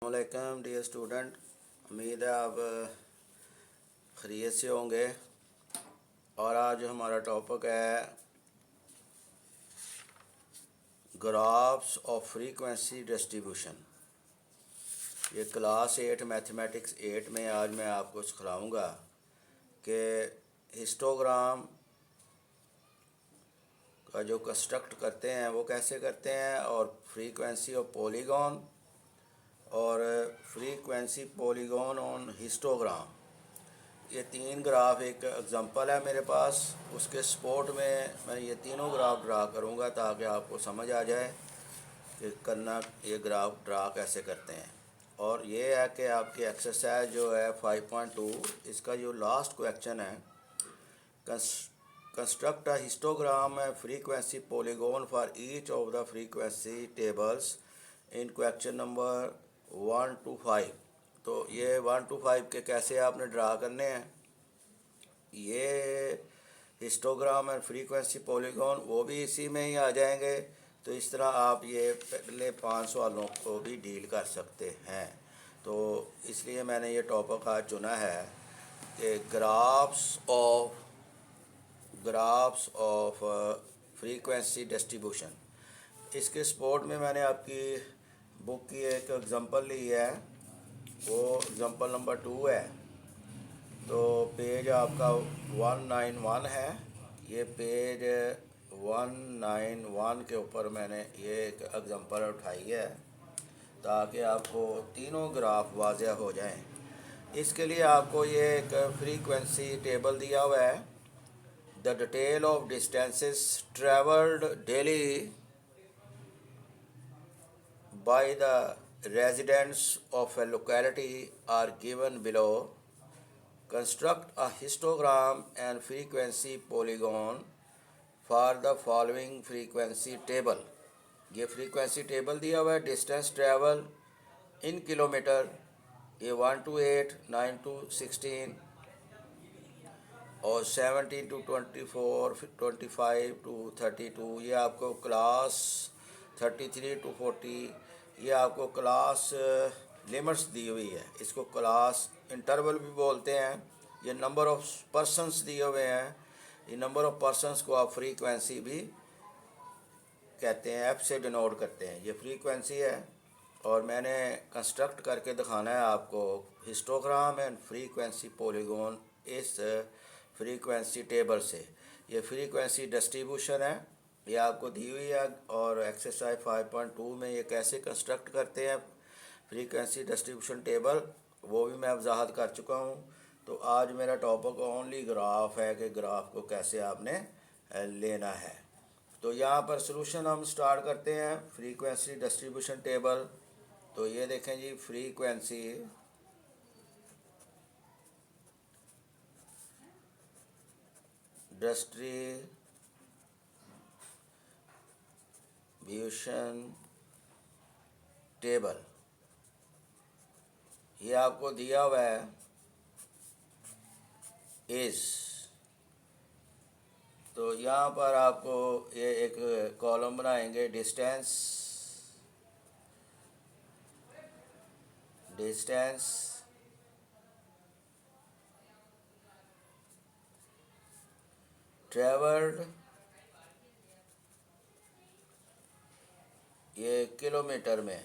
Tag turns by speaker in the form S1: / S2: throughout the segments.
S1: वालेकुम dear student, उम्मीद है आप खैरियत से होंगे। और आज जो हमारा टॉपिक है ग्राफ्स ऑफ फ्रीक्वेंसी डिस्ट्रीब्यूशन। ये क्लास 8 मैथमेटिक्स 8 में आज मैं आपको सिखाऊंगा कि हिस्टोग्राम का जो कंस्ट्रक्ट करते हैं वो कैसे करते हैं, और फ्रीक्वेंसी ऑफ पॉलीगॉन और फ्रीक्वेंसी पॉलीगॉन ऑन हिस्टोग्राम। ये तीन ग्राफ एक एग्जांपल है मेरे पास, उसके सपोर्ट में मैं ये तीनों ग्राफ ड्रा करूँगा ताकि आपको समझ आ जाए कि करना ये ग्राफ ड्रा कैसे करते हैं। और ये है कि आपकी एक्सरसाइज जो है 5.2, इसका जो लास्ट क्वेश्चन है, construct a histogram frequency polygon for each of the frequency tables in question number 1 to 5। तो ये 1 to 5 के कैसे आपने ड्रा करने हैं, ये हिस्टोग्राम एंड फ्रीक्वेंसी पॉलीगॉन वो भी इसी में ही आ जाएंगे। तो इस तरह आप ये पहले 5 सवालों को भी डील कर सकते हैं। तो इसलिए मैंने ये टॉपिक आज चुना है कि ग्राफ्स ऑफ फ्रीक्वेंसी डिस्ट्रीब्यूशन। इसके सपोर्ट में मैंने आपकी बुक की एक एग्जांपल ली है, वो एग्जांपल नंबर 2 है। तो पेज आपका 191 है। ये पेज 191 के ऊपर मैंने ये एक एग्जांपल उठाई है ताकि आपको तीनों ग्राफ वाज़ेह हो जाएं। इसके लिए आपको ये एक फ्रीक्वेंसी टेबल दिया हुआ है। The detail of distances travelled daily by the residents of a locality are given below. Construct a histogram and frequency polygon for the following frequency table. ये फ्रीक्वेंसी टेबल दिया हुआ है। डिस्टेंस ट्रेवल इन किलोमीटर, ये 1 to 8, 9 to 16 और 17 to 24, 25 to 32। ये आपको class 33 to 40, ये आपको क्लास लिमिट्स दी हुई है। इसको क्लास इंटरवल भी बोलते हैं। ये नंबर ऑफ पर्सन्स दिए हुए हैं। ये नंबर ऑफ पर्सन्स को आप फ्रीक्वेंसी भी कहते हैं, एफ से डिनोट करते हैं। ये फ्रीक्वेंसी है और मैंने कंस्ट्रक्ट करके दिखाना है आपको हिस्टोग्राम एंड फ्रीक्वेंसी पॉलीगॉन इस फ्रीक्वेंसी टेबल से। ये फ्रीक्वेंसी डिस्ट्रीब्यूशन है, ये आपको दी हुई है। और एक्सरसाइज 5.2 में ये कैसे कंस्ट्रक्ट करते हैं फ्रीक्वेंसी डिस्ट्रीब्यूशन टेबल, वो भी मैं वजाहत कर चुका हूँ। तो आज मेरा टॉपिक ओनली ग्राफ है कि ग्राफ को कैसे आपने लेना है। तो यहाँ पर सॉल्यूशन हम स्टार्ट करते हैं फ्रीक्वेंसी डिस्ट्रीब्यूशन टेबल। तो ये देखें जी, फ्रीक्वेंसी डिस्ट्रीब्यूशन टेबल ये आपको दिया हुआ है इस। तो यहाँ पर आपको ये एक कॉलम बनाएंगे, डिस्टेंस ट्रेवल्ड, ये किलोमीटर में।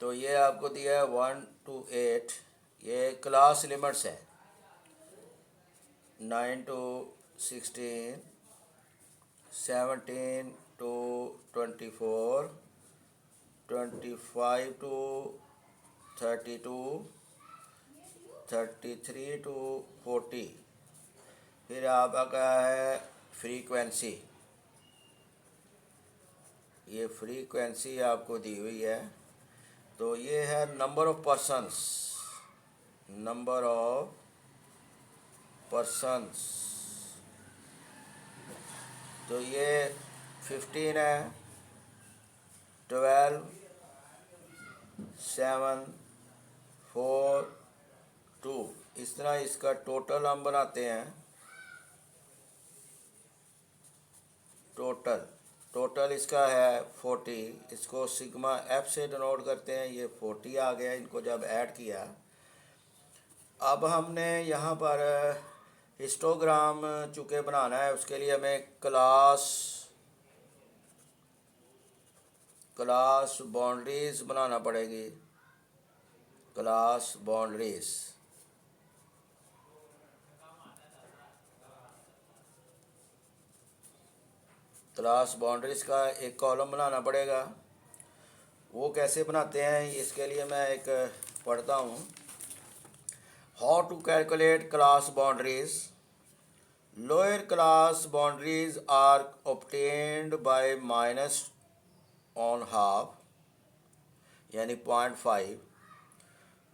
S1: तो ये आपको दिया है 1 to 8, ये क्लास लिमिट्स है। 9 to 16, 17 to 24, 25 to 32, 33 to 40। फिर आपका है फ्रीक्वेंसी, ये फ्रीक्वेंसी आपको दी हुई है। तो ये है नंबर ऑफ पर्सन्स। तो ये 15 है, 12, 7, 4, 2। इस तरह इसका टोटल हम बनाते हैं। टोटल टोटल इसका है 40, इसको सिग्मा एफ से डिनोट करते हैं, ये 40 आ गया इनको जब ऐड किया। अब हमने यहाँ पर हिस्टोग्राम चूँकि बनाना है, उसके लिए हमें क्लास बाउंड्रीज बनाना पड़ेगी। क्लास बाउंड्रीज का एक कॉलम बनाना पड़ेगा। वो कैसे बनाते हैं, इसके लिए मैं एक पढ़ता हूँ। How to calculate class boundaries. Lower class boundaries are obtained by minus one half यानी 0.5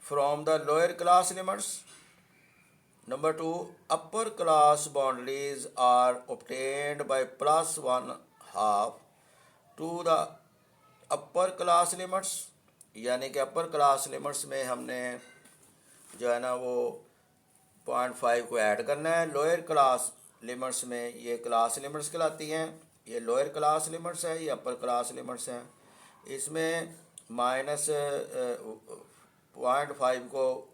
S1: from the lower class limits. Number 2, upper class boundaries are obtained by +1/2 to the upper class limits, यानी कि अपर class limits में हमने जो है ना वो 0.5 को ऐड करना है। लोअर क्लास लिमिट्स में ये क्लास लिमिट्स कहलाती हैं, ये लोअर क्लास लिमिट्स है, ये अपर क्लास लिमिट्स हैं। इसमें माइनस 0.5 को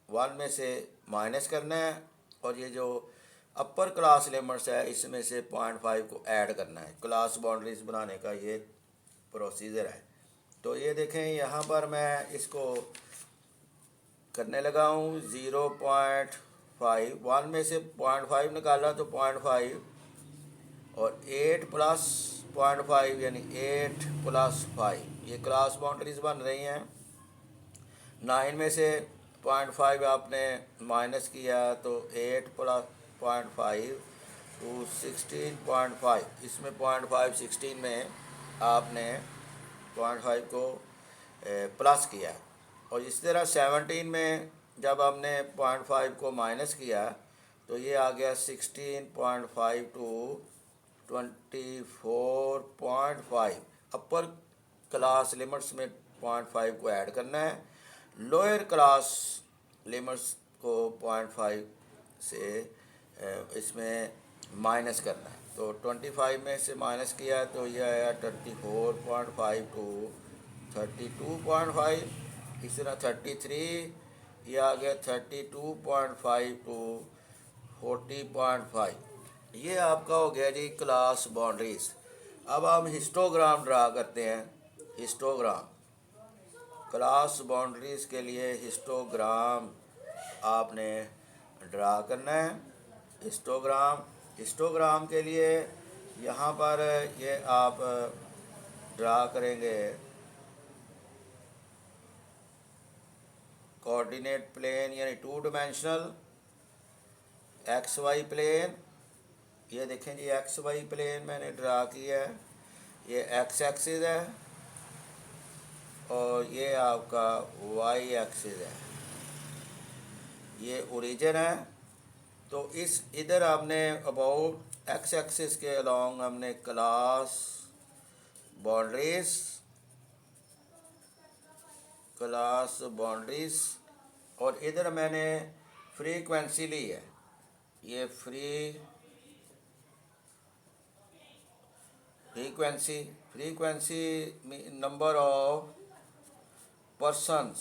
S1: 1 में से माइनस करना है, और ये जो अपर क्लास लिमिट्स है इसमें से 0.5 को ऐड करना है। क्लास बाउंड्रीज बनाने का ये प्रोसीजर है। तो ये देखें यहाँ पर मैं इसको करने लगा हूँ। 0.5, 1 में से 0.5 निकाला तो 0.5, और 8 प्लस 0.5 यानी 8 + 5, ये क्लास बाउंड्रीज बन रही हैं। 9 में से 0.5 आपने माइनस किया तो 8 + 0.5 to 16.5, इसमें 0.5 16 में आपने 0.5 को प्लस किया। और इस तरह 17 में जब हमने 0.5 को माइनस किया तो ये आ गया 16.5 to 24.5। अपर क्लास लिमिट्स में 0.5 को ऐड करना है, लोअर क्लास लिमिट्स को 0.5 से इसमें माइनस करना है। तो 25 में से माइनस किया तो ये आया 24.5 to 32.5। इस तरह 33, ये आ गया 32.5 to 40.5। ये आपका हो गया जी क्लास बाउंड्रीज। अब हम हिस्टोग्राम ड्रा करते हैं। हिस्टोग्राम क्लास बाउंड्रीज के लिए हिस्टोग्राम आपने ड्रा करना है। हिस्टोग्राम के लिए यहाँ पर ये आप ड्रा करेंगे कोऑर्डिनेट प्लेन यानी 2 डायमेंशनल XY प्लेन। ये देखें जी XY प्लेन मैंने ड्रा किया है, ये X एक्सिस है और ये आपका Y एक्सिस है, ये ओरिजिन है। तो इस इधर आपने अबाउट X एक्सिस के अलोंग हमने क्लास बाउंड्रीज और इधर मैंने फ्रीक्वेंसी ली है, ये फ्रीक्वेंसी नंबर ऑफ पर्सन्स।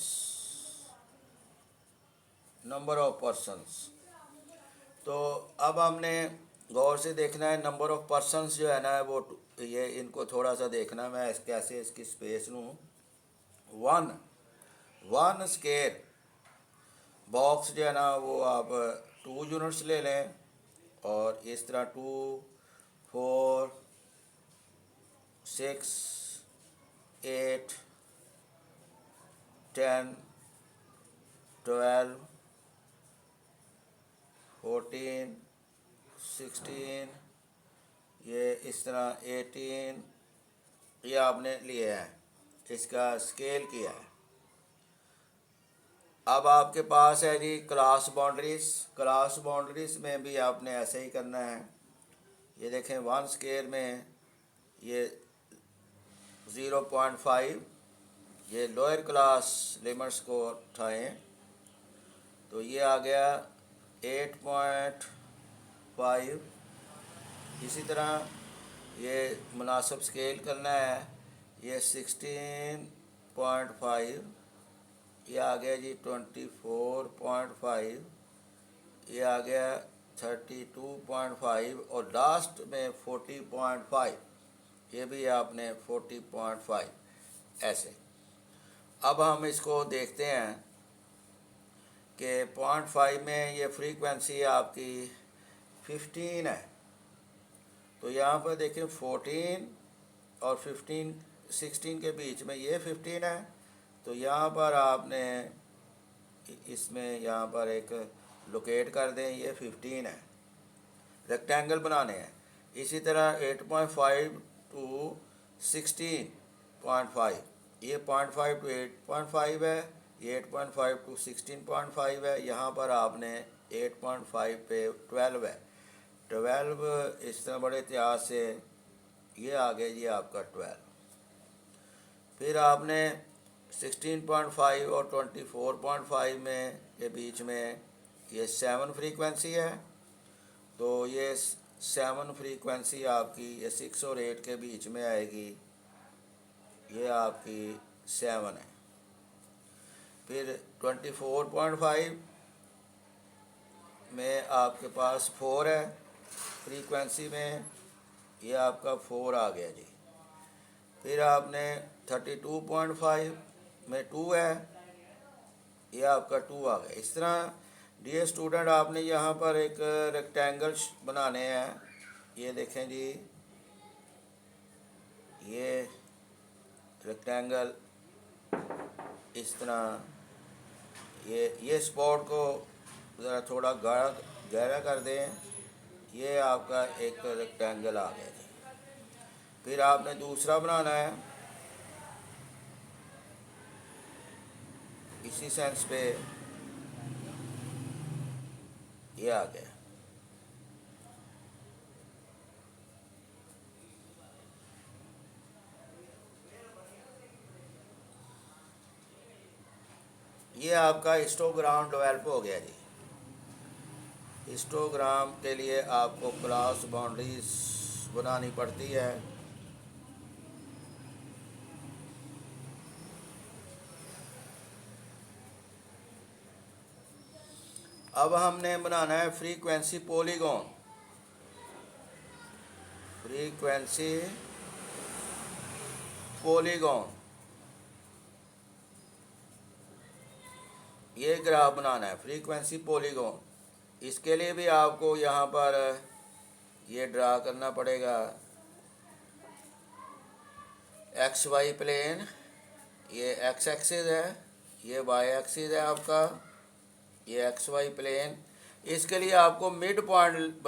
S1: तो अब हमने गौर से देखना है नंबर ऑफ पर्सन्स जो है ना वो ये इनको थोड़ा सा देखना है। मैं कैसे इसकी स्पेस लूँ। 1 स्क्वायर बॉक्स जो है ना वो आप 2 यूनिट्स ले लें, और इस तरह 2, 4, 6, 8, 10, 12, 14, 16, ये इस तरह 18, ये आपने लिए हैं, इसका स्केल किया है। अब आपके पास है जी क्लास बाउंड्रीज में भी आपने ऐसे ही करना है। ये देखें 1 स्क्वायर में ये 0.5, ये लोअर क्लास लिमिट्स को उठाएं तो ये आ गया 8.5। इसी तरह ये मुनासिब स्केल करना है। ये 16.5, ये आ गया जी 24.5, ये आ गया 32.5 और लास्ट में 40.5, ये भी आपने 40.5 ऐसे। अब हम इसको देखते हैं कि 0.5 में ये फ्रीक्वेंसी आपकी 15 है। तो यहाँ पर देखें 14 और 15, 16 के बीच में ये 15 है। तो यहाँ पर आपने इसमें यहाँ पर एक लोकेट कर दें, ये 15 है, रेक्टेंगल बनाने हैं। इसी तरह 8.5 टू 16.5, ये 0.5 टू 8.5 है, ये 8.5 टू 16.5 है। यहाँ पर आपने 8.5 पे 12 है, 12 इस तरह बड़े एहतियात से ये आ गया जी आपका 12। फिर आपने 16.5 और 24.5 में के बीच में ये 7 फ्रीक्वेंसी है। तो ये 7 फ्रीक्वेंसी आपकी ये 6 और 8 के बीच में आएगी, ये आपकी 7 है। फिर 24.5 में आपके पास 4 है फ्रीक्वेंसी में, ये आपका 4 आ गया जी। फिर आपने 32.5 में 2 है, ये आपका 2 आ गया। इस तरह डियर स्टूडेंट आपने यहाँ पर एक रेक्टेंगल बनाने हैं। ये देखें जी, ये रेक्टेंगल इस तरह, ये स्पॉट को ज़रा थोड़ा गहरा कर दें, ये आपका एक रेक्टेंगल आ गया जी। फिर आपने दूसरा बनाना है इसी सेंस पे, ये आ गया। ये आपका हिस्टोग्राम डेवलप हो गया जी। हिस्टोग्राम के लिए आपको क्लास बाउंड्रीज बनानी पड़ती है। अब हमने बनाना है फ्रीक्वेंसी पॉलीगॉन। फ्रीक्वेंसी पॉलीगॉन, ये ग्राफ बनाना है फ्रीक्वेंसी पॉलीगॉन। इसके लिए भी आपको यहाँ पर ये ड्रा करना पड़ेगा। एक्स वाई प्लेन, ये एक्स एक्सिस है, ये वाई एक्सिस है आपका, ये एक्स वाई प्लेन। इसके लिए आपको मिड पॉइंट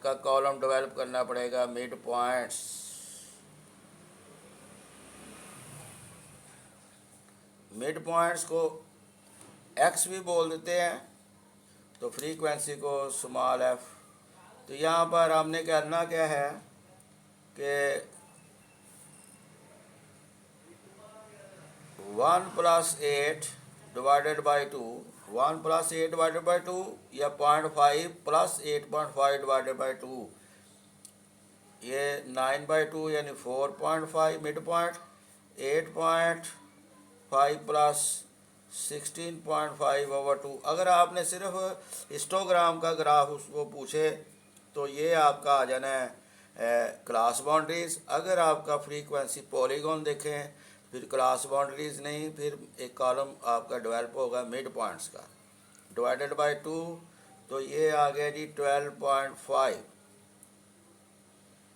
S1: का कॉलम डेवलप करना पड़ेगा। मिड पॉइंट्स, मिड पॉइंट्स को एक्स भी बोल देते हैं, तो फ्रीक्वेंसी को स्मॉल एफ। तो यहाँ पर हमने करना क्या है कि 1 + 8 डिवाइडेड बाई 2, 1 + 8 डिवाइडेड बाई 2 या 0.5 + 8.5 डिवाइडेड बाई 2, ये 9/2 यानी 4.5 मिड पॉइंट। 8.5 + 16.5/2। अगर आपने सिर्फ हिस्टोग्राम का ग्राफ उसको पूछे तो ये आपका आ जाना है क्लास बाउंड्रीज। अगर आपका फ्रीक्वेंसी पॉलीगॉन देखें फिर क्लास बाउंड्रीज नहीं, फिर एक कॉलम आपका डेवलप होगा मिड पॉइंट्स का, डिवाइडेड बाय 2। तो ये आ गया जी 12.5।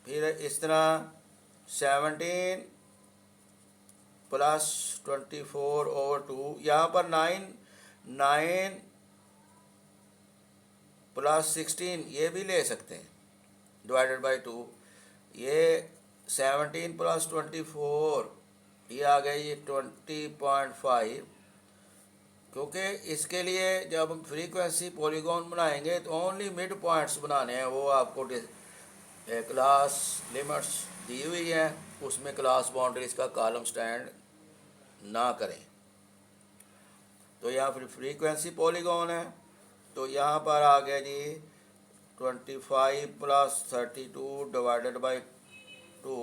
S1: फिर इस तरह 17 + 24/2, यहाँ पर 9 + 16 ये भी ले सकते हैं डिवाइडेड बाई 2। ये 17 + 24, ये आ गया ये 20.5। क्योंकि इसके लिए जब हम फ्रीक्वेंसी पॉलीगॉन बनाएंगे तो ओनली मिड पॉइंट्स बनाने हैं, वो आपको क्लास लिमिट्स दी हुई है, उसमें क्लास बाउंड्रीज का कॉलम स्टैंड ना करें। तो यहाँ फिर फ्रीक्वेंसी पॉलीगॉन है, तो यहाँ पर आ गया जी 25 + 32 डिवाइडेड बाई 2,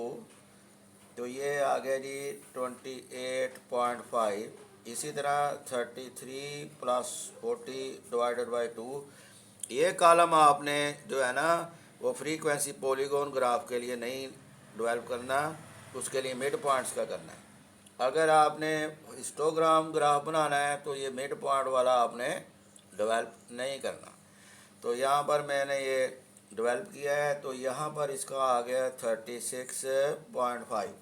S1: तो ये आ गया जी 28.5। इसी तरह 33 प्लस 40 डिवाइडेड बाई 2। ये कॉलम आपने जो है ना वो फ्रीक्वेंसी पॉलीगॉन ग्राफ के लिए नहीं डेवलप करना, उसके लिए मिड पॉइंट्स का करना है। अगर आपने हिस्टोग्राम ग्राफ बनाना है तो ये मिड पॉइंट वाला आपने डेवलप नहीं करना। तो यहाँ पर मैंने ये डेवलप किया है, तो यहाँ पर इसका आ गया 36.5।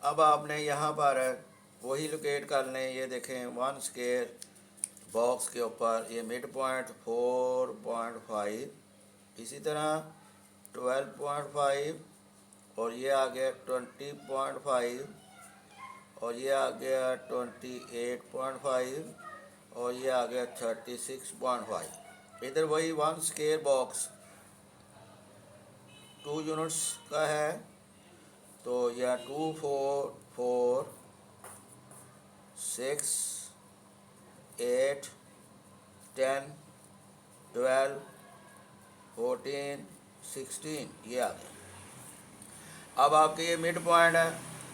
S1: अब आपने यहाँ पर वही लोकेट कर लें। ये देखें 1 स्क्वायर बॉक्स के ऊपर ये मिड पॉइंट 4.5, इसी तरह 12.5, और ये आ गया 20.5, और ये आ गया 28.5, और ये आ गया 36.5। इधर वही 1 स्क्वायर बॉक्स 2 यूनिट्स का है, तो यह 2 4 4 6 8 10 12 14 16 ये आ गया। अब आपके ये मिड पॉइंट है,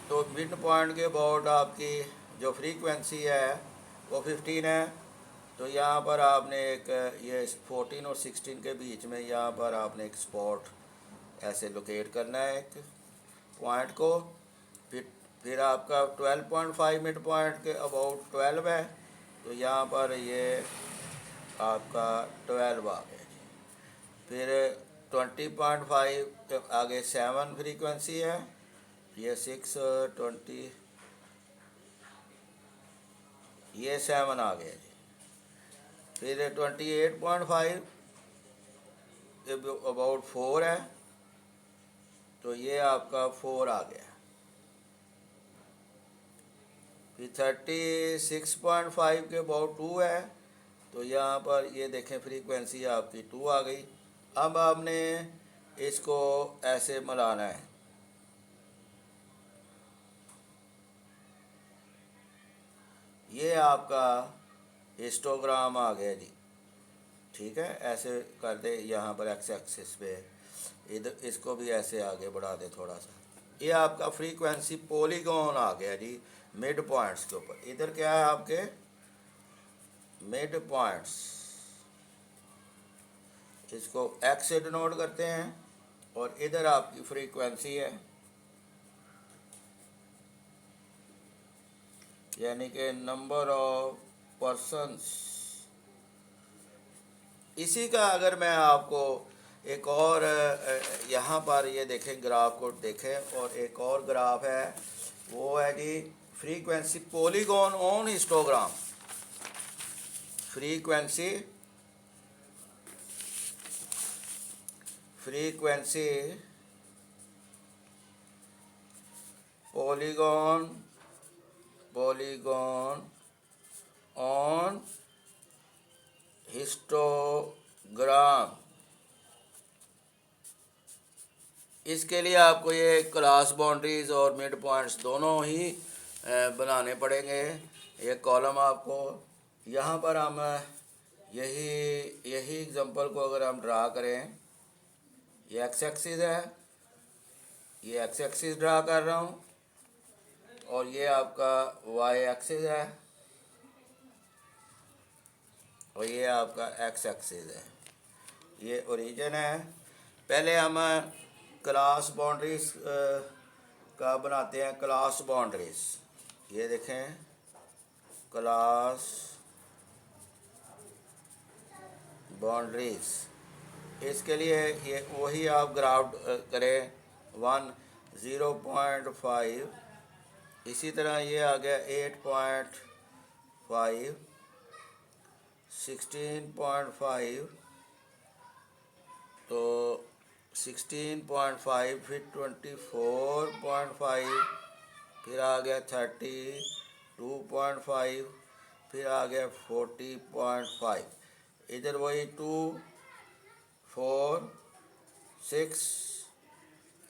S1: तो मिड पॉइंट के अबाउट आपकी जो फ्रीक्वेंसी है वो 15 है। तो यहाँ पर आपने एक ये 14 और 16 के बीच में यहाँ पर आपने एक स्पॉट ऐसे लोकेट करना है, एक पॉइंट को। फिर आपका 12.5 मिड पॉइंट के अबाउट 12 है, तो यहाँ पर ये आपका 12 आ गया। फिर 20.5 आगे 7 फ्रीक्वेंसी है, ये 6 20 ये 7 आ गया जी। फिर 28.5 अबाउट 4 है, तो ये आपका 4 आ गया। फिर 36.5 के अबाउट 2 है, तो यहाँ पर ये देखें फ्रीक्वेंसी आपकी 2 आ गई। अब आपने इसको ऐसे मिलाना है। ये आपका हिस्टोग्राम आ गया जी, ठीक है। ऐसे कर दे, यहाँ पर एक्स एक्सिस पे इधर इसको भी ऐसे आगे बढ़ा दे थोड़ा सा। ये आपका फ्रीक्वेंसी पॉलीगॉन आ गया जी मिड पॉइंट्स के ऊपर। इधर क्या है आपके मिड पॉइंट्स, इसको एक्स से डिनोट करते हैं, और इधर आपकी फ्रीक्वेंसी है, यानी कि नंबर ऑफ पर्सन्स। इसी का अगर मैं आपको एक और यहाँ पर ये देखें ग्राफ को देखें, और एक और ग्राफ है वो है जी frequency polygon on histogram. Frequency polygon on histogram. इसके लिए आपको ये क्लास बाउंड्रीज और मिड पॉइंट्स दोनों ही बनाने पड़ेंगे। ये कॉलम आपको यहाँ पर हम यही एग्जांपल को अगर हम ड्रा करें, ये एक्स एक्सिस है, ये एक्स एक्सिस ड्रा कर रहा हूँ, और ये आपका वाई एक्सिस है, और ये आपका एक्स एक्सिस है। ये ओरिजिन है। पहले हम क्लास बाउंड्रीज का बनाते हैं। क्लास बाउंड्रीज ये देखें, क्लास बाउंड्रीज। इसके लिए ये वही आप ग्राफ करें 1 0.5, इसी तरह ये आ गया 8.5 16.5, तो 16.5 फिर 24.5, फिर आ गया 32.5, फिर आ गया 40.5। इधर वही 2 4 6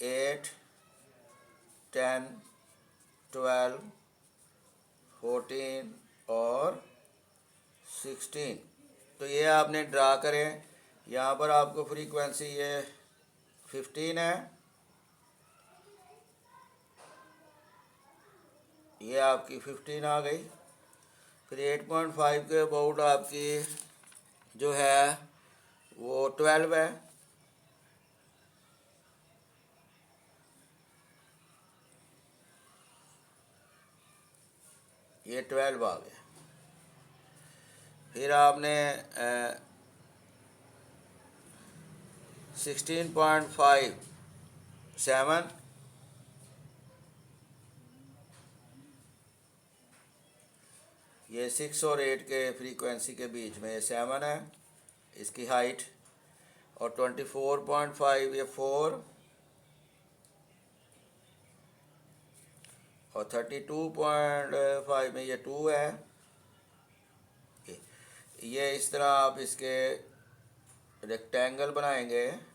S1: 8 10 12 14 और 16। तो ये आपने ड्रा करें। यहाँ पर आपको फ्रीक्वेंसी ये 15 है, ये आपकी 15 आ गई। फिर 8.5 के अबाउट आपकी जो है वो 12 है। ये 12 आ गया। फिर आपने 16.5 7, ये 6 और 8 के फ्रीक्वेंसी के बीच में ये 7 है इसकी हाइट। और 24.5 ये 4, और 32.5 में ये 2 है। ये इस तरह आप इसके रेक्टेंगल बनाएंगे।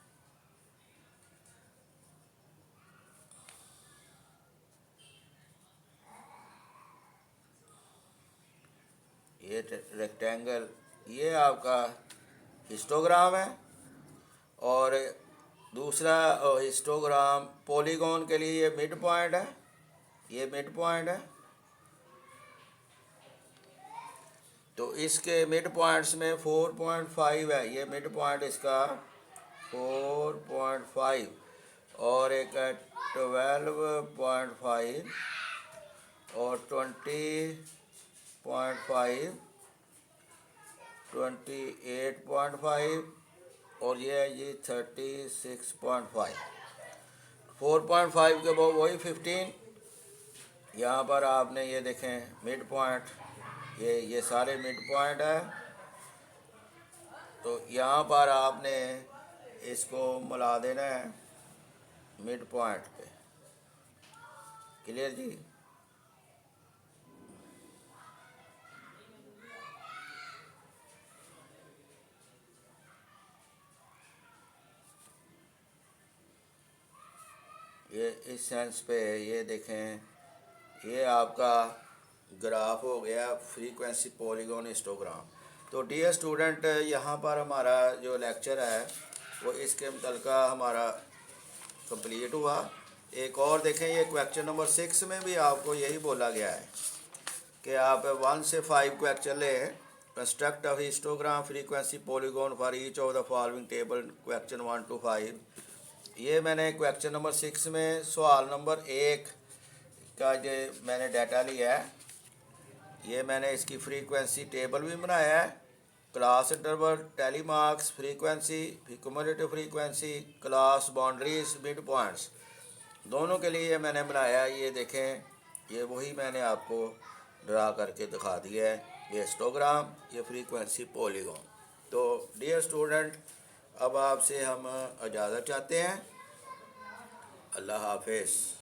S1: ये रेक्टेंगल ये आपका हिस्टोग्राम है। और दूसरा हिस्टोग्राम पॉलीगॉन के लिए ये मिड पॉइंट है, ये मिड पॉइंट है। तो इसके मिड पॉइंट्स में 4.5 है, ये मिड पॉइंट इसका 4.5, और एक 12.5 और 20.5, 28.5 और ये है जी 36.5। 4.5 के बाद वही 15। यहाँ पर आपने ये देखें मिड पॉइंट, ये सारे मिड पॉइंट है। तो यहाँ पर आपने इसको मिला देना है मिड पॉइंट पे। क्लियर जी। ये इस सेंस पे ये देखें, ये आपका ग्राफ हो गया फ्रीक्वेंसी पॉलीगॉन हिस्टोग्राम। तो डियर स्टूडेंट, यहाँ पर हमारा जो लेक्चर है वो इसके मुतल्लिक़ हमारा कंप्लीट हुआ। एक और देखें, ये क्वेश्चन नंबर 6 में भी आपको यही बोला गया है कि आप 1 से 5 क्वेश्चन लें। Construct a histogram frequency polygon for each of the following table, question 1 to 5। ये मैंने क्वेश्चन नंबर 6 में सवाल नंबर 1 का जो मैंने डाटा लिया है, ये मैंने इसकी फ्रीक्वेंसी टेबल भी बनाया है। Class interval, tally marks, frequency, cumulative frequency, class boundaries, mid points, दोनों के लिए मैंने बनाया। ये देखें, ये वही मैंने आपको ड्रा करके दिखा दिया है, ये हिस्टोग्राम, ये फ्रीक्वेंसी पॉलीगॉन। तो डियर स्टूडेंट, अब आपसे हम इजाज़त चाहते हैं। अल्लाह हाफिज़।